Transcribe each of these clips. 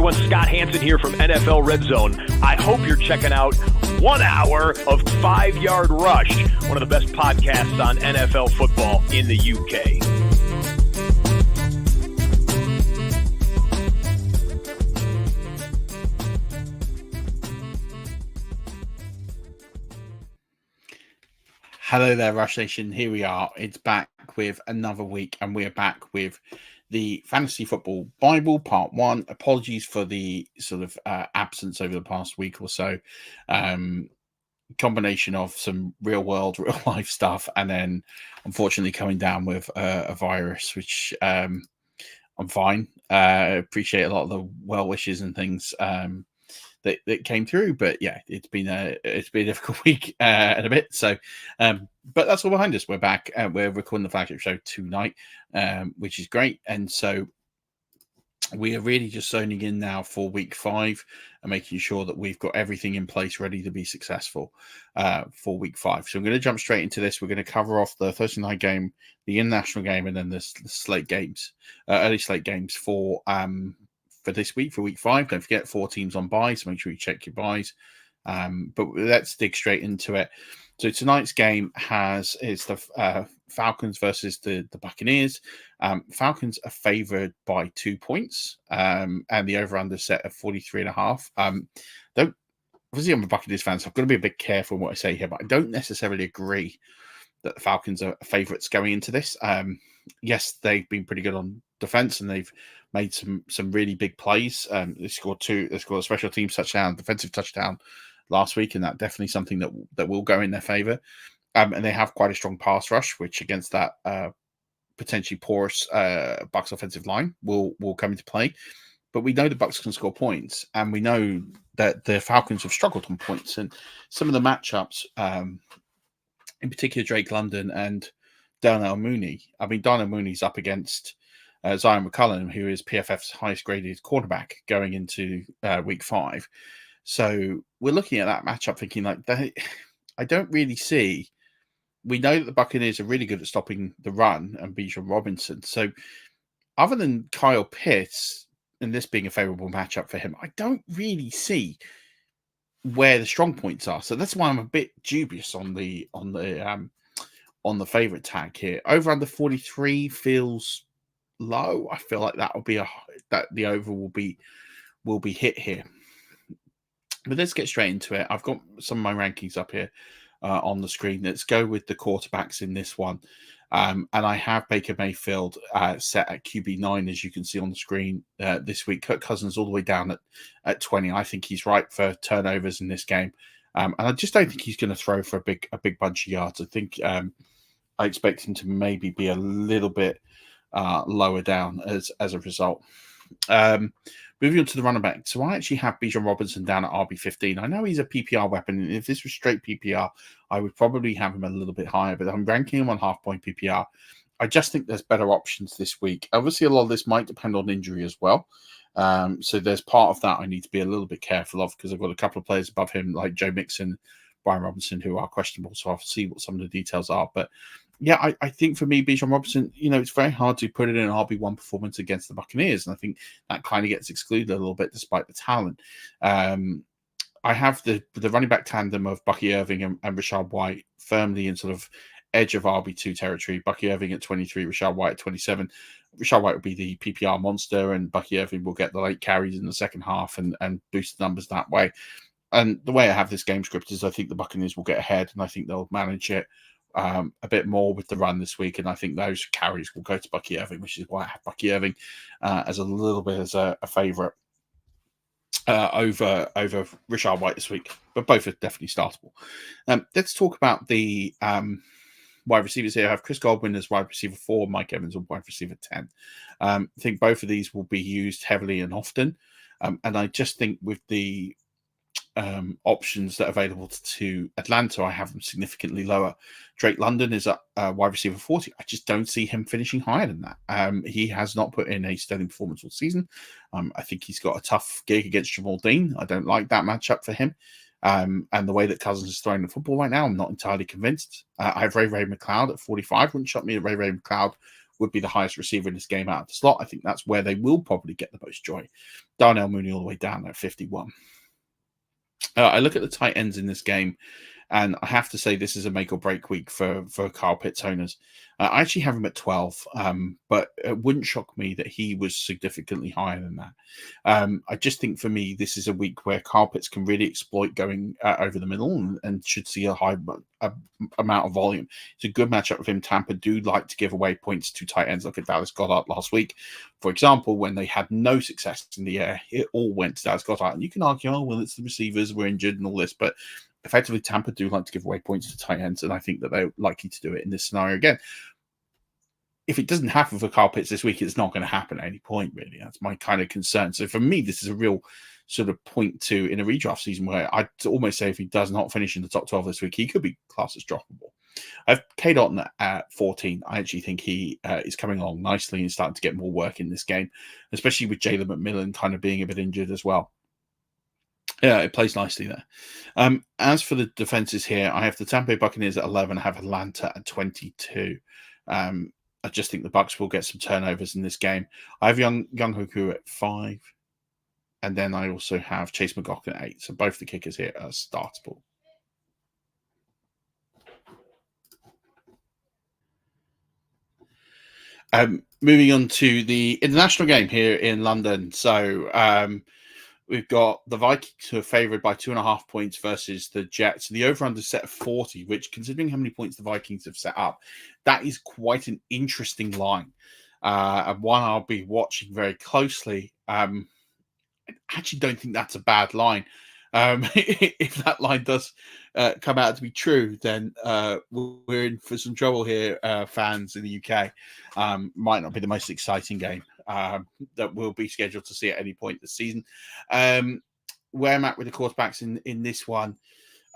everyone. Scott Hansen here from NFL Red Zone. I hope you're checking out 1 hour of 5 Yard Rush, one of the best podcasts on NFL football in the UK. Hello there, Rush Nation. Here we are. It's back with another week, and we're back with the Fantasy Football Bible Part 1. Apologies for the sort of absence over the past week or so. Combination of some real life stuff, and then unfortunately coming down with a virus, which I'm fine. Appreciate a lot of the well wishes and things that came through, but yeah, it's been a difficult week and a bit. So, but that's all behind us. We're back. We're recording the flagship show tonight, which is great. And so we are really just zoning in now for week 5 and making sure that we've got everything in place ready to be successful for week 5. So I'm going to jump straight into this. We're going to cover off the Thursday night game, the international game, and then the slate games, early slate games for this week, for week 5. Don't forget 4 teams on bye, so make sure you check your buys. But let's dig straight into it. So tonight's game is the Falcons versus the Buccaneers. Falcons are favored by 2 points, and the over-under set at 43.5. Obviously, I'm a Buccaneers fan, so I've got to be a bit careful what I say here, but I don't necessarily agree that the Falcons are favourites going into this. Yes, they've been pretty good on defense, and they've made some really big plays. They scored a special teams touchdown, defensive touchdown last week, and that's definitely something that will go in their favor. And they have quite a strong pass rush, which against that potentially porous Bucs offensive line will come into play. But we know the Bucs can score points, and we know that the Falcons have struggled on points. And some of the matchups, in particular Drake London and Darnell Mooney. I mean, Darnell Mooney's up against Zion McCullum, who is PFF's highest graded quarterback going into week 5. So we're looking at that matchup thinking like, I don't really see. We know that the Buccaneers are really good at stopping the run and Bijan Robinson. So other than Kyle Pitts, and this being a favorable matchup for him, I don't really see where the strong points are. So that's why I'm a bit dubious on the favorite tag here. Over under 43 feels low. I feel like that the over will be hit here. But let's get straight into it. I've got some of my rankings up here on the screen. Let's go with the quarterbacks in this one. And I have Baker Mayfield set at QB9, as you can see on the screen this week. Kirk Cousins all the way down at 20. I think he's right for turnovers in this game. And I just don't think he's going to throw for a big bunch of yards. I think I expect him to maybe be a little bit lower down as a result. Moving on to the running back. So I actually have Bijan Robinson down at RB15. I know he's a PPR weapon, and if this was straight PPR, I would probably have him a little bit higher, but I'm ranking him on half-point PPR. I just think there's better options this week. Obviously, a lot of this might depend on injury as well. So there's part of that I need to be a little bit careful of, because I've got a couple of players above him, like Joe Mixon, Brian Robinson, who are questionable, so I'll see what some of the details are. But yeah, I think for me, Bijan Robinson, it's very hard to put it in an RB1 performance against the Buccaneers. And I think that kind of gets excluded a little bit despite the talent. I have the running back tandem of Bucky Irving and Rashad White firmly in sort of edge of RB2 territory. Bucky Irving at 23, Rashad White at 27. Rashad White will be the PPR monster, and Bucky Irving will get the late carries in the second half and boost the numbers that way. And the way I have this game script is I think the Buccaneers will get ahead, and I think they'll manage it a bit more with the run this week, and I think those carries will go to Bucky Irving, which is why I have Bucky Irving as a little bit as a favourite over Rashad White this week. But both are definitely startable. Let's talk about the wide receivers here. I have Chris Godwin as wide receiver 4, Mike Evans as wide receiver 10. I think both of these will be used heavily and often, and I just think with the options that are available to Atlanta, I have them significantly lower. Drake London is at wide receiver 40. I just don't see him finishing higher than that. He has not put in a sterling performance all season. I think he's got a tough gig against Jamal Dean. I don't like that matchup for him. And the way that Cousins is throwing the football right now, I'm not entirely convinced. I have Ray McLeod at 45. Wouldn't shock me if Ray McLeod would be the highest receiver in this game out of the slot. I think that's where they will probably get the most joy. Darnell Mooney all the way down at 51. I look at the tight ends in this game, and I have to say this is a make or break week for Kyle Pitts owners. I actually have him at 12, but it wouldn't shock me that he was significantly higher than that. I just think for me, this is a week where Kyle Pitts can really exploit going over the middle and should see a high amount of volume. It's a good matchup with him. Tampa do like to give away points to tight ends. Look at Dallas Goedert last week, for example, when they had no success in the air, it all went to Dallas Goedert. And you can argue, oh, well, it's the receivers, we're injured and all this, but effectively, Tampa do like to give away points to tight ends, and I think that they're likely to do it in this scenario again. If it doesn't happen for Kyle Pitts this week, it's not going to happen at any point, really. That's my kind of concern. So for me, this is a real sort of point to in a redraft season where I'd almost say if he does not finish in the top 12 this week, he could be classed as droppable. I have K. Dalton at 14. I actually think he is coming along nicely and starting to get more work in this game, especially with Jalen McMillan kind of being a bit injured as well. Yeah, it plays nicely there. As for the defenses here, I have the Tampa Bay Buccaneers at 11. I have Atlanta at 22. I just think the Bucs will get some turnovers in this game. I have Young Hoku at 5. And then I also have Chase McLaughlin at 8. So both the kickers here are startable. Moving on to the international game here in London. So we've got the Vikings who are favored by 2.5 points versus the Jets. The over-under set of 40, which, considering how many points the Vikings have set up, that is quite an interesting line. And one I'll be watching very closely. I actually don't think that's a bad line. If that line does come out to be true, then we're in for some trouble here, fans in the UK. Might not be the most exciting game that will be scheduled to see at any point this season. Where I'm at with the quarterbacks in this one,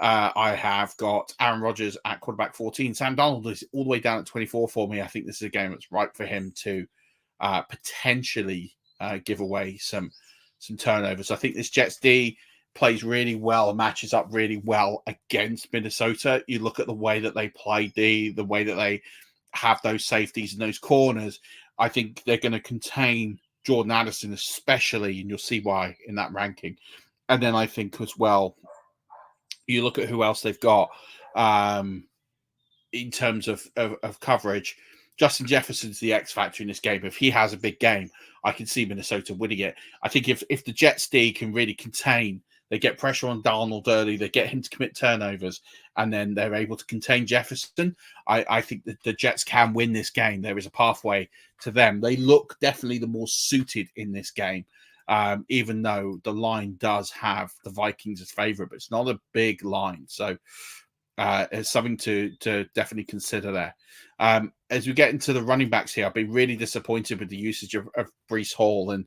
I have got Aaron Rodgers at quarterback 14. Sam Darnold is all the way down at 24 for me. I think this is a game that's ripe for him to potentially give away some turnovers. I think this Jets D plays really well and matches up really well against Minnesota. You look at the way that they play D, the way that they have those safeties and those corners. I think they're going to contain Jordan Addison especially, and you'll see why in that ranking. And then I think as well, you look at who else they've got in terms of coverage. Justin Jefferson's the X factor in this game. If he has a big game, I can see Minnesota winning it. I think if the Jets D can really contain, they get pressure on Darnold early, they get him to commit turnovers, and then they're able to contain Jefferson, I think that the Jets can win this game. There is a pathway to them. They look definitely the more suited in this game, even though the line does have the Vikings as favorite, but it's not a big line. So it's something to definitely consider there. As we get into the running backs here, I've been really disappointed with the usage of Breece Hall, and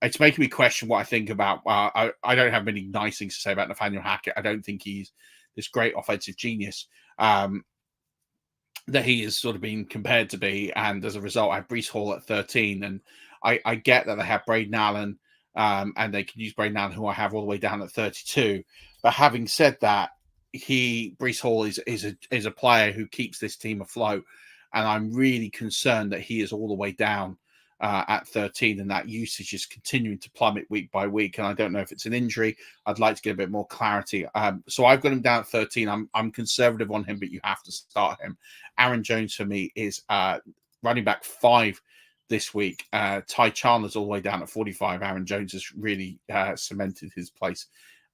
it's making me question what I think about. I don't have many nice things to say about Nathaniel Hackett. I don't think he's this great offensive genius that he is sort of being compared to be, and as a result, I have Breece Hall at 13, and I get that they have Braden Allen, and they can use Braden Allen, who I have all the way down at 32. But having said that, Breece Hall is a player who keeps this team afloat, and I'm really concerned that he is all the way down at 13, and that usage is continuing to plummet week by week. And I don't know if it's an injury. I'd like to get a bit more clarity. So I've got him down at 13. I'm conservative on him, but you have to start him. Aaron Jones for me is running back 5 this week. Ty Chandler's all the way down at 45. Aaron Jones has really cemented his place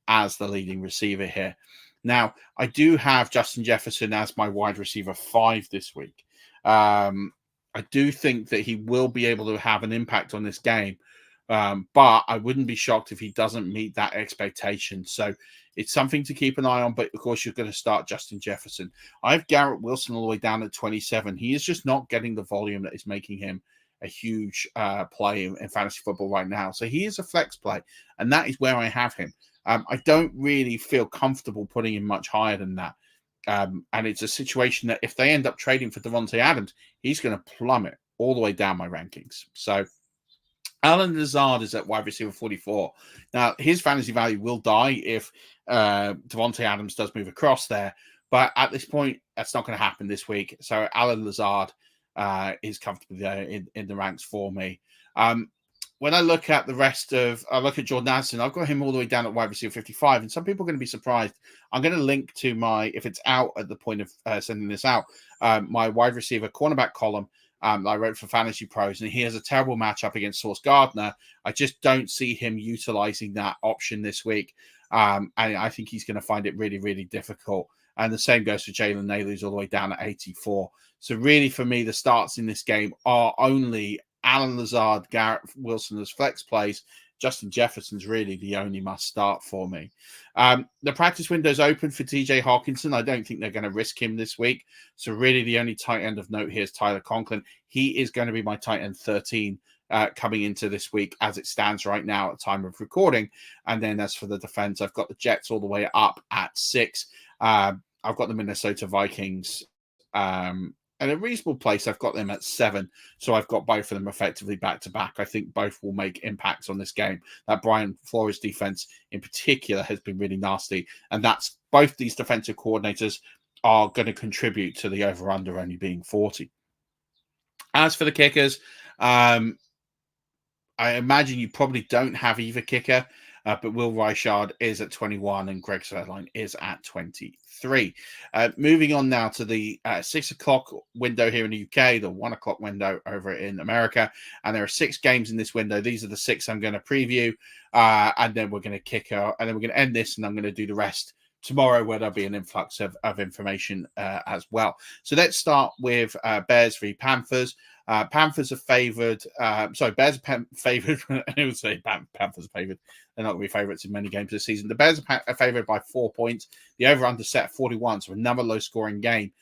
as the leading receiver here. Now, I do have Justin Jefferson as my wide receiver 5 this week. I do think that he will be able to have an impact on this game, but I wouldn't be shocked if he doesn't meet that expectation. So it's something to keep an eye on, but of course you're going to start Justin Jefferson. I have Garrett Wilson all the way down at 27. He is just not getting the volume that is making him a huge play in fantasy football right now. So he is a flex play, and that is where I have him. I don't really feel comfortable putting him much higher than that. And it's a situation that if they end up trading for Devontae Adams, he's going to plummet all the way down my rankings. So Alan Lazard is at wide receiver 44. Now, his fantasy value will die if Devontae Adams does move across there. But at this point, that's not going to happen this week. So Alan Lazard is comfortably there in the ranks for me. When I look at I look at Jordan Addison, I've got him all the way down at wide receiver 55, and some people are going to be surprised. I'm going to link to if it's out at the point of sending this out, my wide receiver cornerback column I wrote for Fantasy Pros, and he has a terrible matchup against Sauce Gardner. I just don't see him utilizing that option this week, and I think he's going to find it really, really difficult. And the same goes for Jalen Nailor, who's all the way down at 84. So really, for me, the starts in this game are only Alan Lazard, Garrett Wilson as flex plays. Justin Jefferson's really the only must start for me. The practice window's open for TJ Hawkinson. I don't think they're going to risk him this week. So really the only tight end of note here is Tyler Conklin. He is going to be my tight end 13 coming into this week as it stands right now at time of recording. And then as for the defense, I've got the Jets all the way up at 6. I've got the Minnesota Vikings at a reasonable place. I've got them at 7. So I've got both of them effectively back-to-back. I think both will make impacts on this game. That Brian Flores defense in particular has been really nasty. And that's both these defensive coordinators are going to contribute to the over-under only being 40. As for the kickers, I imagine you probably don't have either kicker, but Will Reichard is at 21 and Greg Zuerlein is at 23. Moving on now to the 6 o'clock window here in the UK, the 1 o'clock window over in America. And there are 6 games in this window. These are the 6 I'm going to preview. And then we're going to kick out, and then we're going to end this, and I'm going to do the rest tomorrow, where there'll be an influx of information as well. So let's start with Bears v Panthers. Panthers are favored. Bears are favored. I would say Panthers are favored. They're not going to be favorites in many games this season. The Bears are favored by 4 points. The over-under set at 41, so another low-scoring game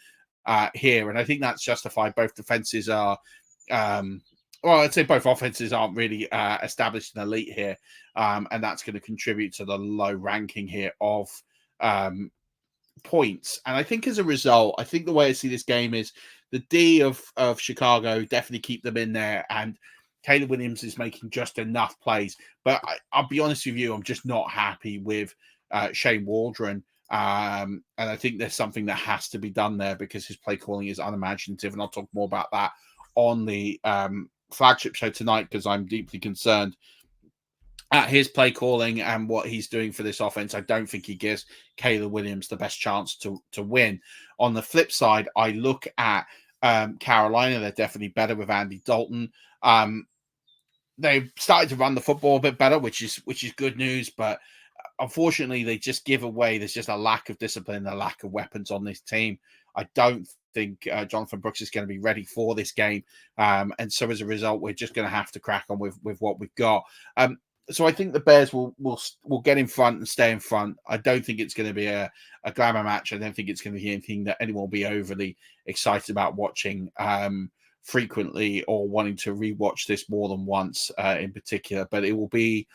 here. And I think that's justified. Both defenses are, I'd say both offenses aren't really established and elite here. And that's going to contribute to the low ranking here of points. And I think as a result, I think the way I see this game is the D of Chicago definitely keep them in there, and Caleb Williams is making just enough plays. But I'll be honest with you, I'm just not happy with Shane Waldron. And I think there's something that has to be done there because his play calling is unimaginative. And I'll talk more about that on the flagship show tonight, because I'm deeply concerned at his play calling and what he's doing for this offense. I don't think he gives Caleb Williams the best chance to win. On the flip side, I look at Carolina. They're definitely better with Andy Dalton. They've started to run the football a bit better, which is good news. But unfortunately, they just give away. There's just a lack of discipline, a lack of weapons on this team. I don't think Jonathan Brooks is going to be ready for this game. And so as a result, we're just going to have to crack on with what we've got. So I think the Bears will get in front and stay in front. I don't think it's going to be a glamour match. I don't think it's going to be anything that anyone will be overly excited about watching frequently or wanting to rewatch this more than once in particular. But it will be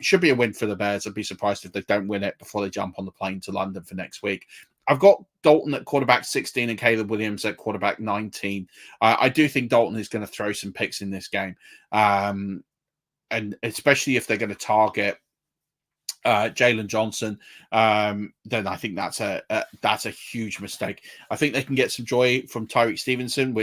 should be a win for the Bears. I'd be surprised if they don't win it before they jump on the plane to London for next week. I've got Dalton at quarterback 16 and Caleb Williams at quarterback 19. I do think Dalton is going to throw some picks in this game. And especially if they're going to target Jalen Johnson, then I think that's a huge mistake. I think they can get some joy from Tyreek Stevenson,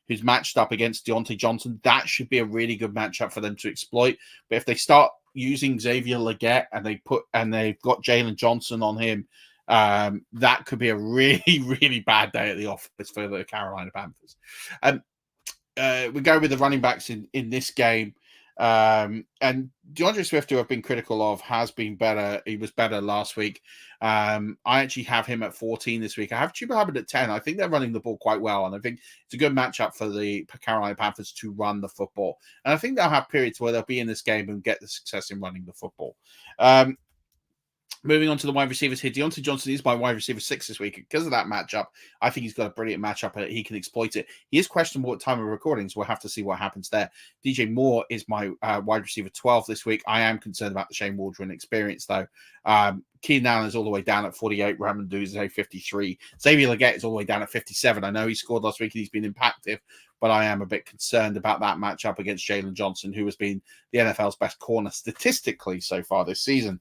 who's matched up against Deontay Johnson. That should be a really good matchup for them to exploit. But if they start using Xavier Legette and they've got Jalen Johnson on him, that could be a really, really bad day at the office for the Carolina Panthers. We go with the running backs in this game. And DeAndre Swift, who I've been critical of, has been better. He was better last week. I actually have him at 14 this week. I have Chuba Hubbard at 10. I think they're running the ball quite well, and I think it's a good matchup for the Carolina Panthers to run the football. And I think they'll have periods where they'll be in this game and get the success in running the football. Moving on to the wide receivers here, Deontay Johnson is my wide receiver 6 this week. Because of that matchup, I think he's got a brilliant matchup and he can exploit it. He is questionable at time of recording, so we'll have to see what happens there. DJ Moore is my wide receiver 12 this week. I am concerned about the Shane Waldron experience, though. Keenan Allen is all the way down at 48. Ramon Duzay 53. Xavier Legette is all the way down at 57. I know he scored last week and he's been impactful, but I am a bit concerned about that matchup against Jalen Johnson, who has been the NFL's best corner statistically so far this season.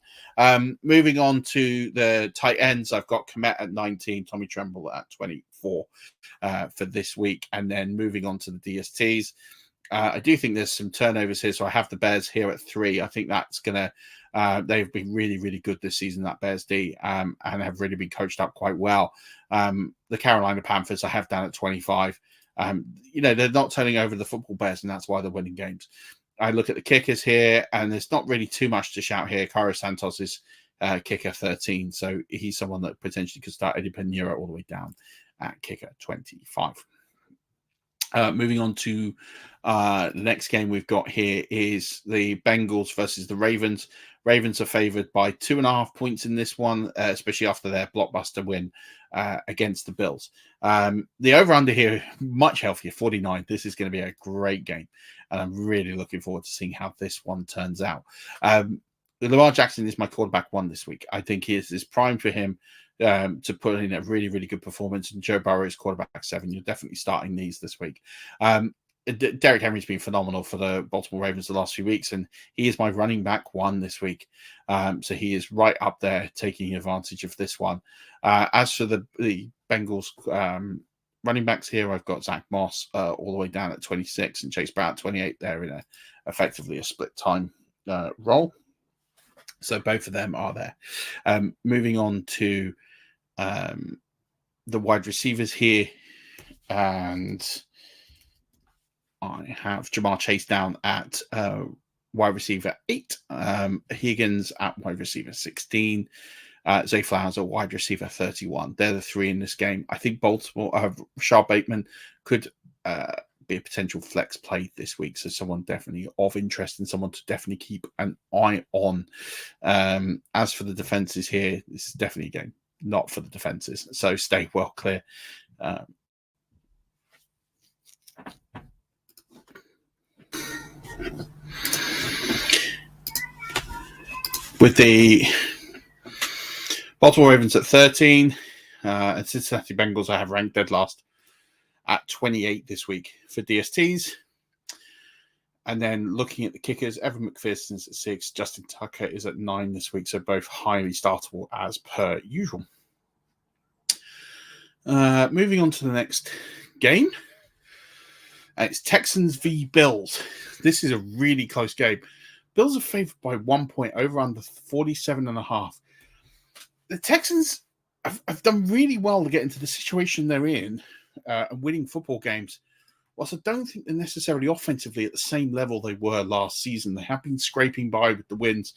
Moving on to the tight ends, I've got Komet at 19, Tommy Tremble at 24 for this week. And then moving on to the DSTs, I do think there's some turnovers here. So I have the Bears here at 3. I think that's going to they've been really, really good this season, that Bears D, and have really been coached up quite well. The Carolina Panthers I have down at 25. They're not turning over the football Bears, and that's why they're winning games. I look at the kickers here, and there's not really too much to shout here. Cairo Santos is kicker 13, so he's someone that potentially could start Eddie Pinheiro all the way down at kicker 25. Moving on to the next game we've got here is the Bengals versus the Ravens. Ravens are favored by 2.5 points in this one, especially after their blockbuster win against the Bills. The over-under here, much healthier, 49. This is going to be a great game, and I'm really looking forward to seeing how this one turns out. Lamar Jackson is my quarterback 1 this week. I think it's primed for him to put in a really, really good performance. And Joe Burrow is quarterback 7. You're definitely starting these this week. Derrick Henry's been phenomenal for the Baltimore Ravens the last few weeks, and he is my running back 1 this week. So he is right up there taking advantage of this one. As for the Bengals running backs here, I've got Zach Moss all the way down at 26 and Chase Brown at 28 there in effectively a split time role. So both of them are there. Moving on to the wide receivers here, and I have Jamar Chase down at wide receiver 8, Higgins at wide receiver 16, Zay Flowers at wide receiver 31. They're the 3 in this game. I think Baltimore, Rashard Bateman could be a potential flex play this week, so someone definitely of interest and someone to definitely keep an eye on. As for the defenses here, this is definitely a game not for the defenses, so stay well clear. With the Baltimore Ravens at 13, and Cincinnati Bengals I have ranked dead last at 28 this week for DSTs. And then looking at the kickers, Evan McPherson's at 6, Justin Tucker is at 9 this week, so both highly startable as per usual. Moving on to the next game. It's Texans v Bills. This is a really close game. Bills are favored by 1 point, over under 47.5. The Texans have done really well to get into the situation they're in and winning football games. Whilst I don't think they're necessarily offensively at the same level they were last season, they have been scraping by with the wins.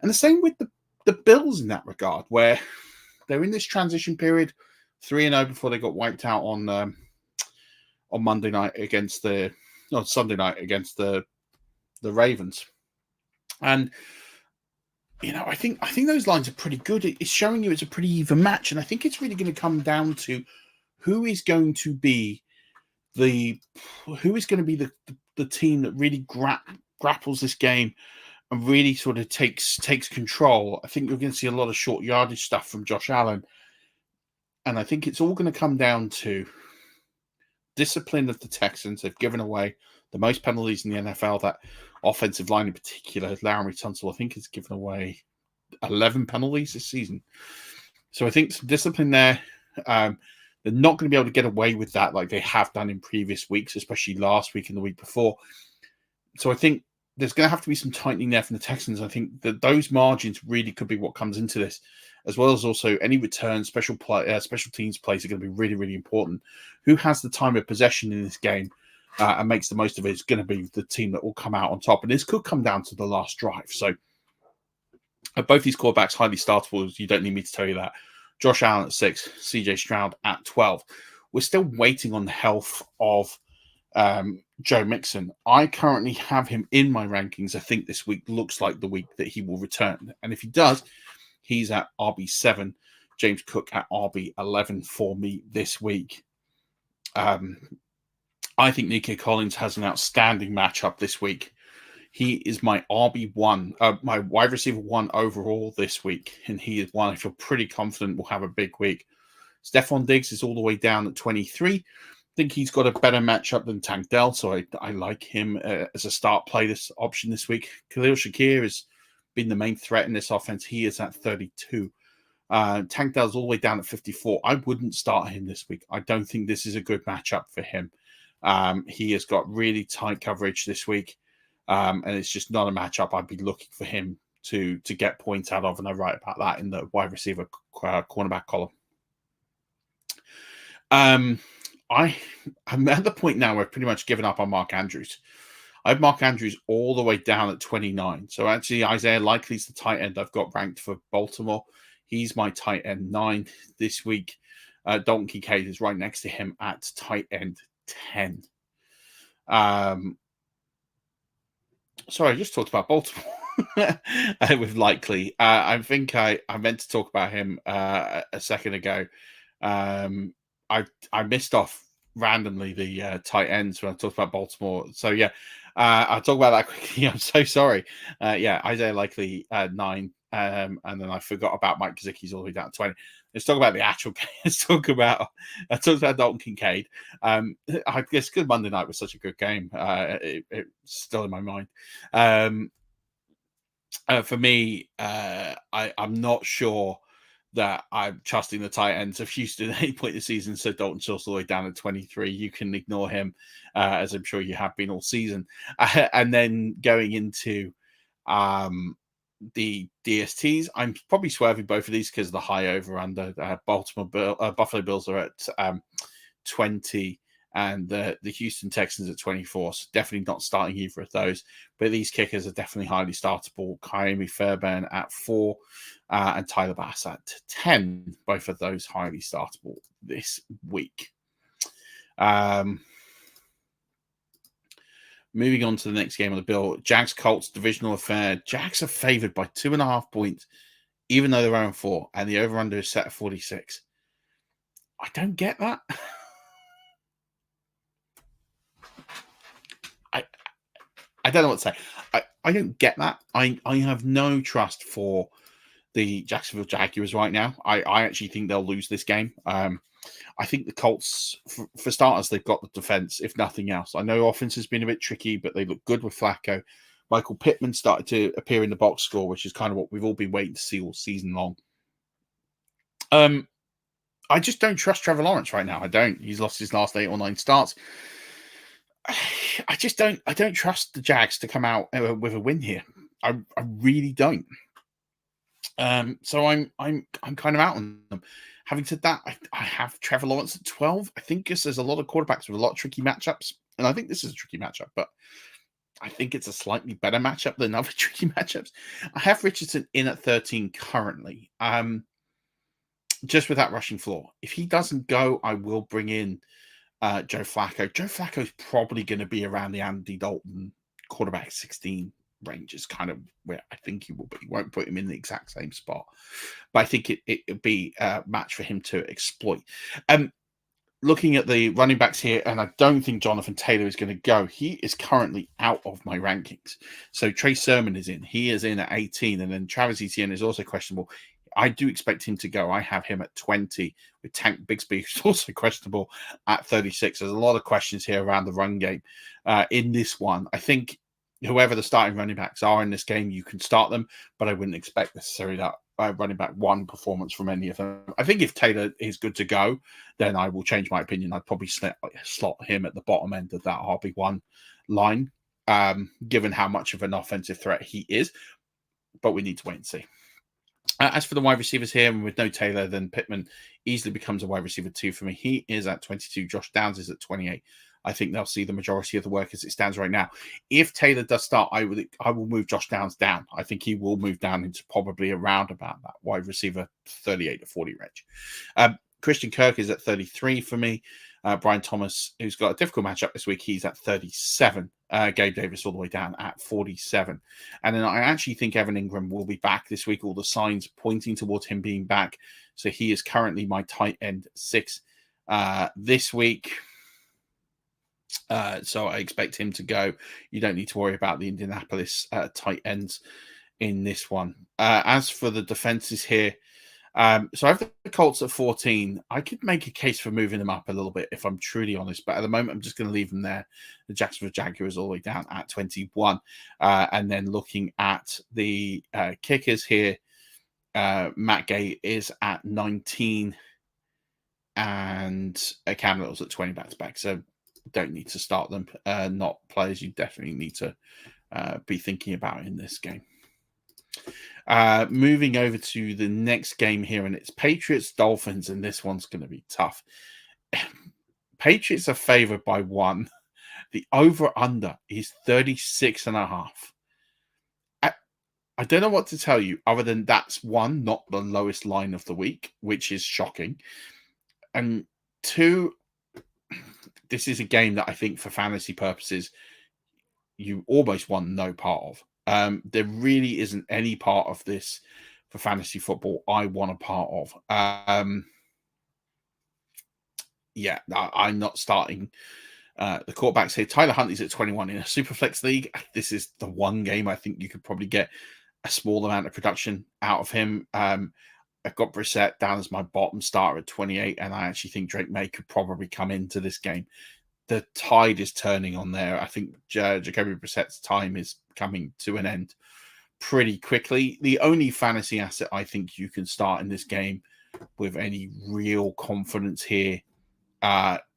And the same with the Bills in that regard, where they're in this transition period, 3-0 before they got wiped out on Monday night Sunday night against the Ravens. And I think those lines are pretty good. It's showing you it's a pretty even match, and I think it's really going to come down to who is going to be the team that really grapples this game and really sort of takes control. I think you're going to see a lot of short yardage stuff from Josh Allen, and I think it's all going to come down to discipline of the Texans. They've given away the most penalties in the NFL. That offensive line in particular, Larry Tunsil, I think, has given away 11 penalties this season. So I think some discipline there. They're not going to be able to get away with that like they have done in previous weeks, especially last week and the week before. So I think there's going to have to be some tightening there from the Texans. I think that those margins really could be what comes into this, as well as also any return, special teams plays are going to be really, really important. Who has the time of possession in this game and makes the most of it is going to be the team that will come out on top. And this could come down to the last drive. So both these quarterbacks, highly startable. You don't need me to tell you that. Josh Allen at 6, CJ Stroud at 12. We're still waiting on the health of Joe Mixon. I currently have him in my rankings. I think this week looks like the week that he will return. And if he does, he's at RB7. James Cook at RB11 for me this week. I think Nico Collins has an outstanding matchup this week. He is my RB1, my wide receiver 1 overall this week, and he is one I feel pretty confident will have a big week. Stephon Diggs is all the way down at 23. I think he's got a better matchup than Tank Dell, so I like him as a start play this option this week. Khalil Shakir has been the main threat in this offense. He is at 32. Tank Dell's all the way down at 54. I wouldn't start him this week. I don't think this is a good matchup for him. He has got really tight coverage this week. And it's just not a matchup I'd be looking for him to get points out of. And I write about that in the wide receiver cornerback column. I'm at the point now where I've pretty much given up on Mark Andrews. I have Mark Andrews all the way down at 29. So actually, Isaiah Likely's the tight end I've got ranked for Baltimore. He's my tight end 9 this week. Dalton Kincaid is right next to him at tight end 10. Sorry, I just talked about Baltimore with Likely. I think I meant to talk about him a second ago. I missed off randomly the tight ends when I talked about Baltimore. So yeah, I'll talk about that quickly. I'm so sorry. Isaiah Likely 9, and then I forgot about Mike Gesicki's all the way down to 20. Let's talk about the actual game. I talked about Dalton Kincaid. I guess Good Monday Night was such a good game. It's still in my mind. For me, I'm not sure that I'm trusting the tight ends of Houston at any point in the season. So Dalton Schultz all the way down at 23. You can ignore him, as I'm sure you have been all season. And then going into the DSTs, I'm probably swerving both of these because of the high over under. Buffalo Bills are at 20 and the Houston Texans at 24. So definitely not starting either of those. But these kickers are definitely highly startable. Kyrie Fairbairn at 4 and Tyler Bass at 10. Both of those highly startable this week. Moving on to the next game on the bill, Jags-Colts divisional affair. Jags are favored by 2.5 points, even though they're 0-4, and the over-under is set at 46. I don't get that. I don't know what to say. I don't get that. I have no trust for the Jacksonville Jaguars right now. I actually think they'll lose this game. I think the Colts, for starters, they've got the defense, if nothing else. I know offense has been a bit tricky, but they look good with Flacco. Michael Pittman started to appear in the box score, which is kind of what we've all been waiting to see all season long. I just don't trust Trevor Lawrence right now. I don't. He's lost his last 8 or 9 starts. I just don't. I don't trust the Jags to come out with a win here. I really don't. So I'm kind of out on them. Having said that, I have Trevor Lawrence at 12. I think there's a lot of quarterbacks with a lot of tricky matchups, and I think this is a tricky matchup, but I think it's a slightly better matchup than other tricky matchups. I have Richardson in at 13 currently, just with that rushing floor. If he doesn't go, I will bring in Joe Flacco. Joe Flacco is probably going to be around the Andy Dalton quarterback 16 range is kind of where I think he will be. He won't put him in the exact same spot, but I think it'd be a match for him to exploit. Looking at the running backs here, and I don't think Jonathan Taylor is going to go. He is currently out of my rankings. So Trey Sermon is in. He is in at 18, and then Travis Etienne is also questionable. I do expect him to go. I have him at 20 with Tank Bigsby, who's also questionable at 36. There's a lot of questions here around the run game in this one. I think whoever the starting running backs are in this game, you can start them, but I wouldn't expect necessarily that running back 1 performance from any of them. I think if Taylor is good to go, then I will change my opinion. I'd probably slot him at the bottom end of that RB1 line, given how much of an offensive threat he is, but we need to wait and see. As for the wide receivers here, and with no Taylor, then Pittman easily becomes a wide receiver 2 for me. He is at 22. Josh Downs is at 28. I think they'll see the majority of the work as it stands right now. If Taylor does start, I will move Josh Downs down. I think he will move down into probably around about that wide receiver 38 to 40 range. Christian Kirk is at 33 for me. Brian Thomas, who's got a difficult matchup this week, he's at 37. Gabe Davis all the way down at 47. And then I actually think Evan Ingram will be back this week. All the signs pointing towards him being back. So he is currently my tight end 6 this week. So I expect him to go. You don't need to worry about the Indianapolis tight ends in this one. As for the defenses here, so I have the Colts at 14. I could make a case for moving them up a little bit if I'm truly honest, but at the moment I'm just going to leave them there. The Jacksonville Jaguars all the way down at 21. And then looking at the kickers here, Matt Gay is at 19 and Cam Little's at 20 back-to-back. So don't need to start them. Not players you definitely need to be thinking about in this game. Moving over to the next game here, and it's Patriots Dolphins, and this one's going to be tough. Patriots are favored by 1. The over-under is 36.5. I don't know what to tell you other than that's 1, not the lowest line of the week, which is shocking. And 2, this is a game that I think for fantasy purposes, you almost want no part of. There really isn't any part of this for fantasy football I want a part of. I'm not starting the quarterbacks here. Tyler Huntley's at 21 in a Superflex league. This is the one game I think you could probably get a small amount of production out of him. I've got Brissett down as my bottom starter at 28, and I actually think Drake May could probably come into this game. The tide is turning on there. I think Jacoby Brissett's time is coming to an end pretty quickly. The only fantasy asset I think you can start in this game with any real confidence here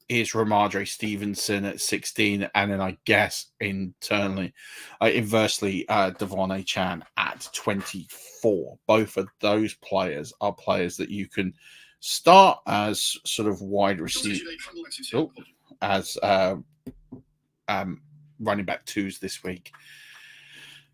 is Ramondre Stevenson at 16, and then I guess inversely, Devon Achane at 24. Both of those players are players that you can start as sort of wide receiver, as running back 2s this week.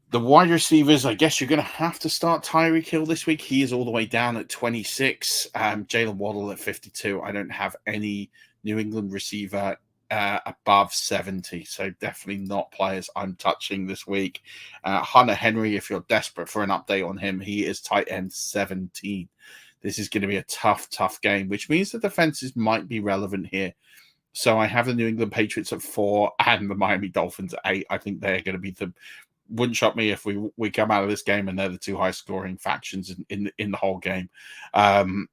The wide receivers, I guess you're going to have to start Tyreek Hill this week. He is all the way down at 26. Jalen Waddle at 52. I don't have any New England receiver above 70, so definitely not players I'm touching this week. Hunter Henry, if you're desperate for an update on him, he is tight end 17. This is going to be a tough game, which means the defenses might be relevant here. So I have the New England Patriots at 4 and the Miami Dolphins at 8. I think they're going to be wouldn't shock me if we come out of this game and they're the 2 high scoring factions in the whole game. And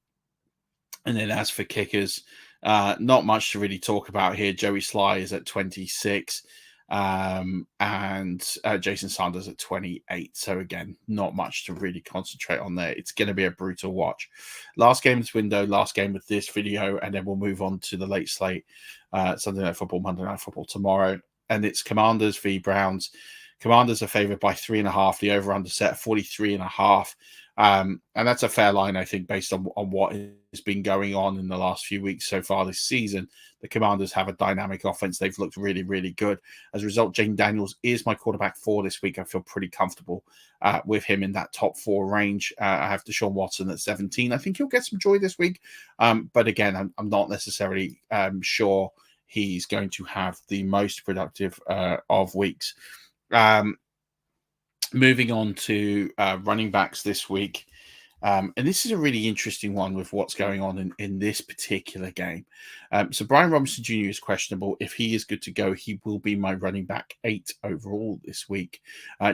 then as for kickers, not much to really talk about here. Joey Sly is at 26 and Jason Sanders at 28. So again, not much to really concentrate on there. It's going to be a brutal watch. Last game of this window, last game of this video, and then we'll move on to the late slate, Sunday Night Football, Monday Night Football tomorrow. And it's Commanders v. Browns. Commanders are favored by 3.5. The over-under set 43.5. And that's a fair line, I think, based on what has been going on in the last few weeks so far this season. The Commanders have a dynamic offense. They've looked really, really good. As a result, Jane Daniels is my quarterback 4 this week. I feel pretty comfortable with him in that top 4 range. I have Deshaun Watson at 17. I think he'll get some joy this week. But again, I'm not necessarily sure he's going to have the most productive of weeks. Moving on to running backs this week. And this is a really interesting one with what's going on in this particular game. So Brian Robinson Jr. is questionable. If he is good to go, he will be my running back 8 overall this week.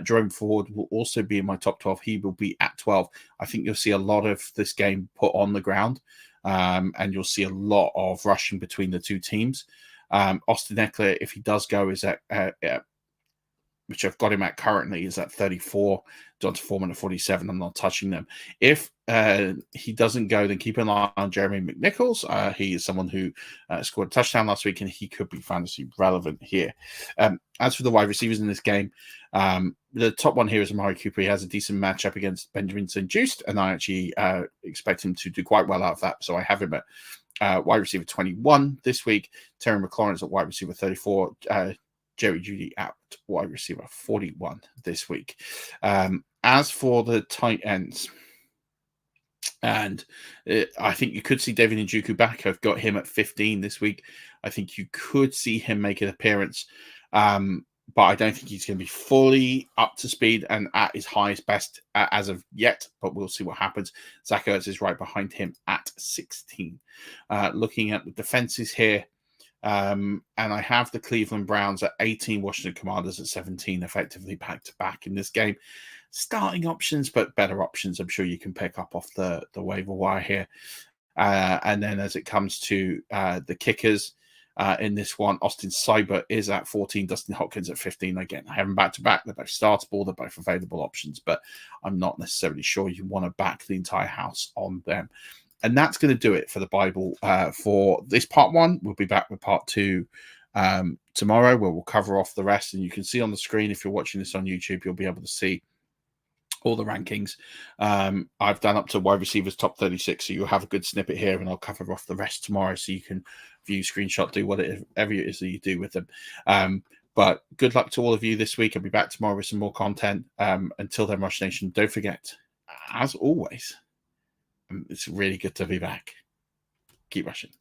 Jerome Ford will also be in my top 12. He will be at 12. I think you'll see a lot of this game put on the ground, and you'll see a lot of rushing between the two teams. Austin Eckler, if he does go, is at which I've got him at currently, is at 34. Donta Foreman at 47. I'm not touching them. If he doesn't go, then keep an eye on Jeremy McNichols. He is someone who scored a touchdown last week, and he could be fantasy relevant here. As for the wide receivers in this game, the top one here is Amari Cooper. He has a decent matchup against Benjamin St-Juste, and I actually expect him to do quite well out of that. So I have him at wide receiver 21 this week. Terry McLaurin is at wide receiver 34. Jerry Jeudy at wide receiver 41 this week. As for the tight ends, and I think you could see David Njoku back. I've got him at 15 this week. I think you could see him make an appearance, but I don't think he's going to be fully up to speed and at his highest best as of yet, but we'll see what happens. Zach Ertz is right behind him at 16. Looking at the defenses here, And I have the Cleveland Browns at 18, Washington Commanders at 17, effectively back-to-back in this game. Starting options, but better options I'm sure you can pick up off the waiver wire here. And then as it comes to the kickers in this one, Austin Seibert is at 14, Dustin Hopkins at 15. Again, I have them back-to-back. They're both startable. They're both available options, but I'm not necessarily sure you want to back the entire house on them. And that's going to do it for the Bible for this part one. We'll be back with part two tomorrow, where we'll cover off the rest. And you can see on the screen, if you're watching this on YouTube, you'll be able to see all the rankings. I've done up to wide receivers top 36, so you'll have a good snippet here, and I'll cover off the rest tomorrow, so you can view, screenshot, do whatever it is that you do with them. But good luck to all of you this week. I'll be back tomorrow with some more content. Until then, Rush Nation, don't forget, as always, it's really good to be back. Keep rushing.